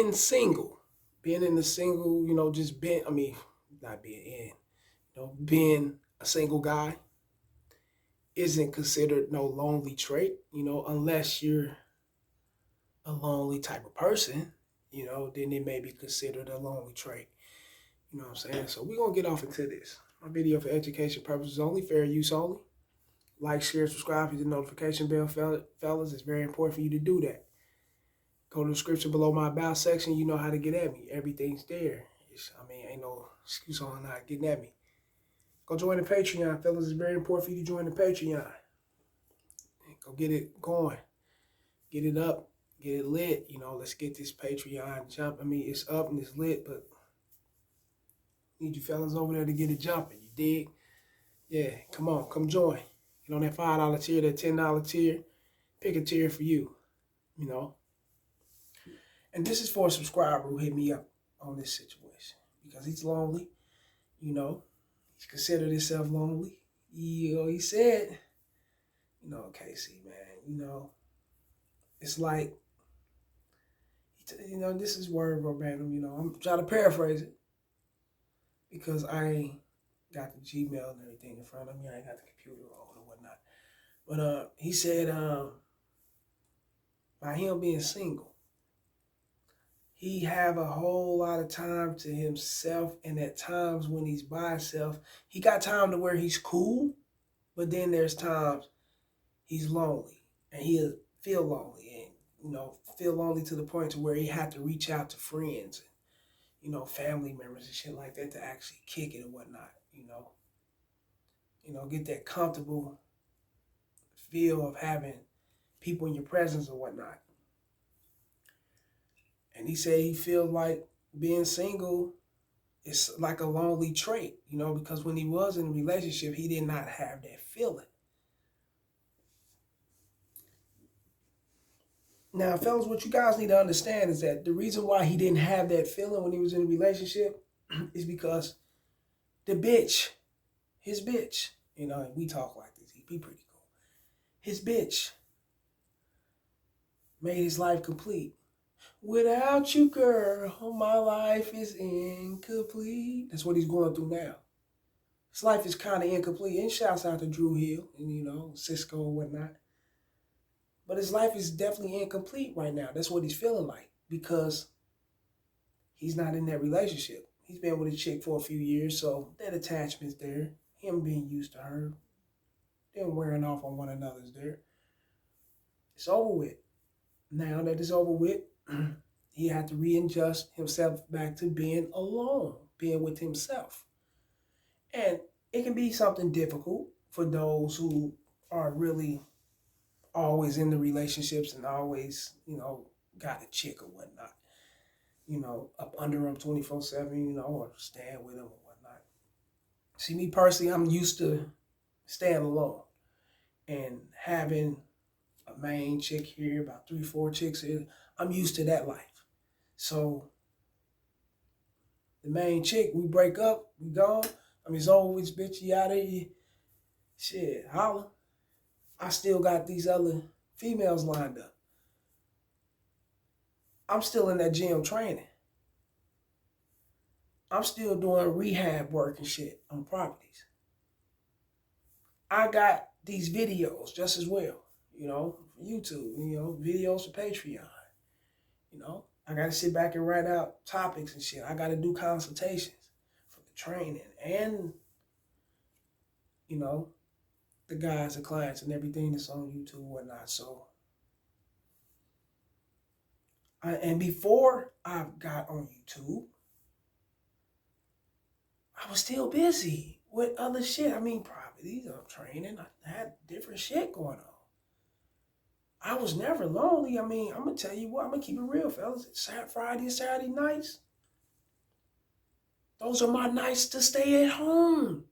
being single, being in the single, just being, not being in, being a single guy isn't considered no lonely trait, unless you're a lonely type of person, then it may be considered a lonely trait. You know what I'm saying? So we're going to get off into this. My video for education purposes only, fair use only. Like, share, subscribe, hit the notification bell, fellas. It's very important for you to do that. Go to the description below my about section. You know how to get at me. Everything's there. Ain't no excuse on not getting at me. Go join the Patreon, fellas. It's very important for you to join the Patreon. Go get it going. Get it up. Get it lit. Let's get this Patreon jump. It's up and it's lit, but need you fellas over there to get it jumping. You dig? Yeah, come on. Come join. Get on that $5 tier, that $10 tier. Pick a tier for you. And this is for a subscriber who hit me up on this situation because he's lonely. He's considered himself lonely. He said, KC, man, it's like, this is word verbatim, I'm trying to paraphrase it because I ain't got the Gmail and everything in front of me. I ain't got the computer on or whatnot. But he said, by him being single, he have a whole lot of time to himself, and at times when he's by himself, he got time to where he's cool, but then there's times he's lonely, and he'll feel lonely, and feel lonely to the point to where he had to reach out to friends, and family members and shit like that to actually kick it and whatnot, get that comfortable feel of having people in your presence or whatnot. And he said he feels like being single is like a lonely trait, because when he was in a relationship, he did not have that feeling. Now, fellas, what you guys need to understand is that the reason why he didn't have that feeling when he was in a relationship is because the bitch, his bitch, we talk like this, he'd be pretty cool. His bitch made his life complete. Without you, girl, my life is incomplete. That's what he's going through now. His life is kind of incomplete. And shouts out to Drew Hill and, Cisco and whatnot. But his life is definitely incomplete right now. That's what he's feeling like because he's not in that relationship. He's been with a chick for a few years, so that attachment's there. Him being used to her. Them wearing off on one another's there. It's over with. Now that it's over with, he had to readjust himself back to being alone, being with himself. And it can be something difficult for those who are really always in the relationships and always, got a chick or whatnot, up under them 24/7, or staying with them or whatnot. See, me personally, I'm used to staying alone and having a main chick here, about 3-4 chicks here. I'm used to that life. So the main chick, we break up, we gone. It's over with, bitch, you out of here. Shit, holla. I still got these other females lined up. I'm still in that gym training. I'm still doing rehab work and shit on properties. I got these videos just as well, for YouTube, videos for Patreon. I got to sit back and write out topics and shit. I got to do consultations for the training and, the guys and clients and everything that's on YouTube and whatnot. So, and before I got on YouTube, I was still busy with other shit. Properties, training. I had different shit going on. I was never lonely. I'm going to tell you what, I'm going to keep it real, fellas. Friday and Saturday nights, those are my nights to stay at home.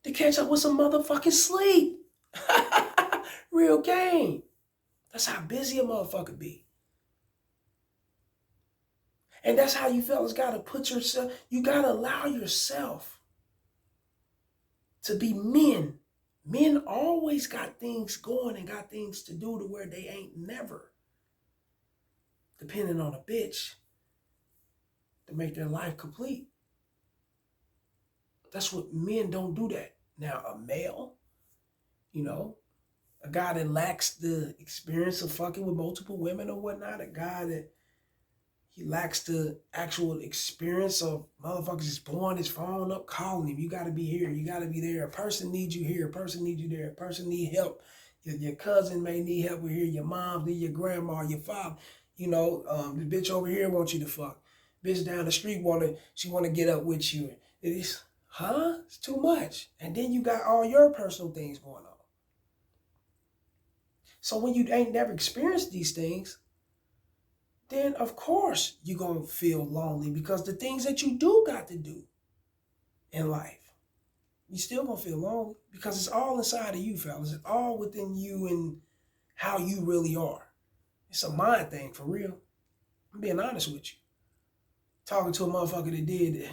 To catch up with some motherfucking sleep. Real game. That's how busy a motherfucker be. And that's how you fellas got to put yourself, you got to allow yourself to be men. Men always got things going and got things to do to where they ain't never depending on a bitch to make their life complete. That's what men don't do that. Now, a male, you know, a guy that lacks the experience of fucking with multiple women or whatnot, a guy that he lacks the actual experience of motherfuckers just blowing his phone up, calling him. You got to be here. You got to be there. A person needs you here. A person needs you there. A person need help. Your cousin may need help here. Your mom, your grandma, your father. You know, the bitch over here wants you to fuck. Bitch down the street she want to get up with you. It's too much. And then you got all your personal things going on. So when you ain't never experienced these things, then of course you're going to feel lonely, because the things that you do got to do in life, you still going to feel lonely, because it's all inside of you, fellas. It's all within you and how you really are. It's a mind thing, for real. I'm being honest with you. Talking to a motherfucker that did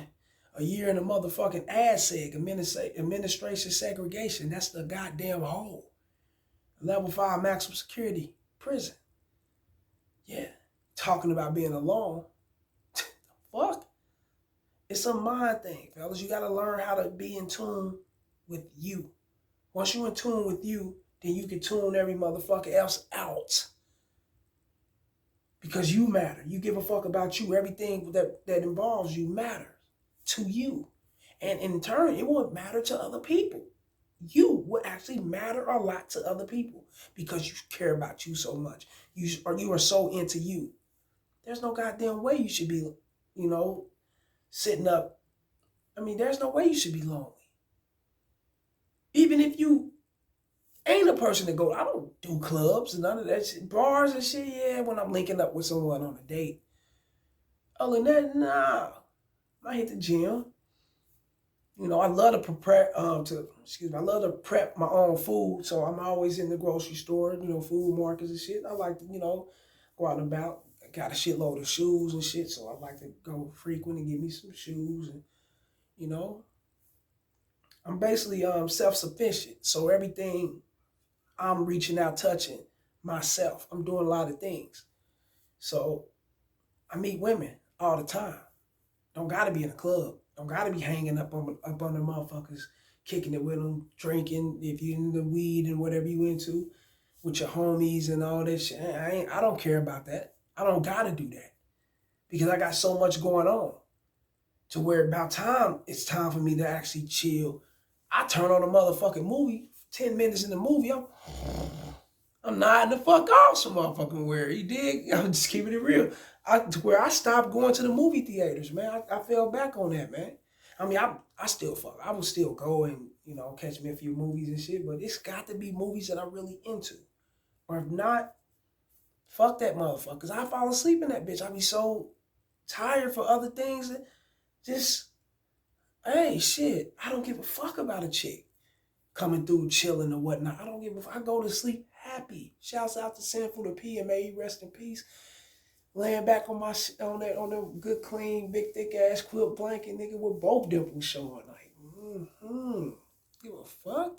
a year in a motherfucking ASSEG, administration segregation. That's the goddamn hole. Level 5 maximum security prison. Yeah. Talking about being alone. Fuck. It's a mind thing, fellas. You got to learn how to be in tune with you. Once you're in tune with you, then you can tune every motherfucker else out. Because you matter. You give a fuck about you. Everything that involves you matters to you. And in turn, it won't matter to other people. You will actually matter a lot to other people because you care about you so much. You are so into you. There's no goddamn way you should be, sitting up. I mean, there's no way you should be lonely. Even if you ain't a person to go, I don't do clubs and none of that shit. Bars and shit, yeah, when I'm linking up with someone on a date. Other than that, nah. I hit the gym. I love to prep I love to prep my own food. So I'm always in the grocery store, food markets and shit. I like to, go out and about. I got a shitload of shoes and shit, so I like to go frequent and get me some shoes. And, I'm basically self-sufficient. So everything I'm reaching out, touching myself. I'm doing a lot of things. So I meet women all the time. Don't got to be in a club. Don't got to be hanging up on the motherfuckers, kicking it with them, drinking, if you're into weed and whatever you into, with your homies and all that shit. I don't care about that. I don't got to do that because I got so much going on to where about time, it's time for me to actually chill. I turn on a motherfucking movie, 10 minutes in the movie, I'm nodding the fuck off some motherfucking where. You dig? I'm just keeping it real. To where I stopped going to the movie theaters, man. I fell back on that, man. I mean, I still fuck. I will still go and, catch me a few movies and shit, but it's got to be movies that I'm really into. Or if not, fuck that motherfucker. Because I fall asleep in that bitch. I be so tired for other things. That just, hey, shit. I don't give a fuck about a chick coming through, chilling or whatnot. I don't give a fuck. I go to sleep happy. Shouts out to Sinful the P, and may he rest in peace. Laying back on the good, clean, big, thick ass quilt blanket, nigga, with both dimples showing. Like, give a fuck?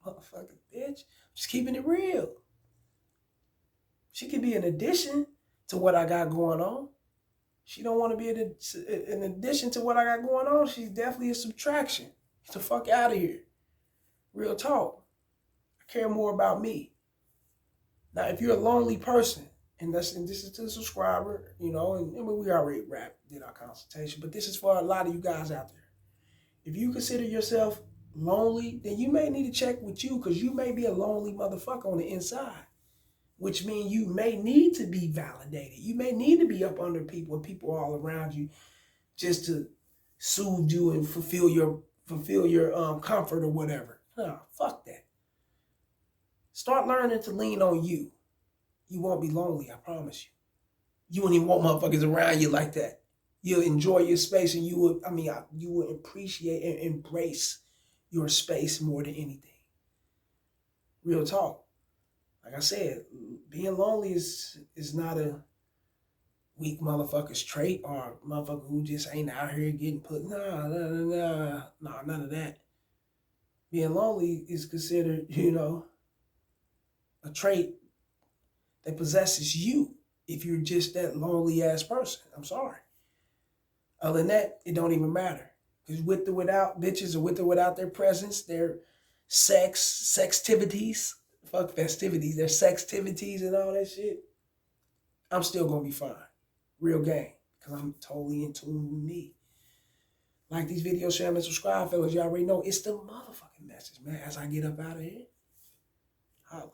Motherfucking bitch. Just keeping it real. She could be an addition to what I got going on. She don't want to be an addition to what I got going on. She's definitely a subtraction. Get the fuck out of here. Real talk. I care more about me. Now, if you're a lonely person, and this is to the subscriber, and we already did our consultation, but this is for a lot of you guys out there. If you consider yourself lonely, then you may need to check with you, because you may be a lonely motherfucker on the inside, which means you may need to be validated. You may need to be up under people and people all around you just to soothe you and fulfill your comfort or whatever. No, fuck that. Start learning to lean on you. You won't be lonely, I promise you. You won't even want motherfuckers around you like that. You'll enjoy your space, and you will appreciate and embrace your space more than anything. Real talk. Like I said, being lonely is not a weak motherfucker's trait or a motherfucker who just ain't out here getting put. Nah, none of that. Being lonely is considered, a trait that possesses you if you're just that lonely ass person. I'm sorry. Other than that, it don't even matter. Because with or without bitches, or with or without their presence, their sextivities, fuck festivities, their sextivities and all that shit, I'm still gonna be fine. Real game. Because I'm totally in tune with me. Like these videos, share and subscribe, fellas. You already know it's the motherfucking message, man. As I get up out of here, holla.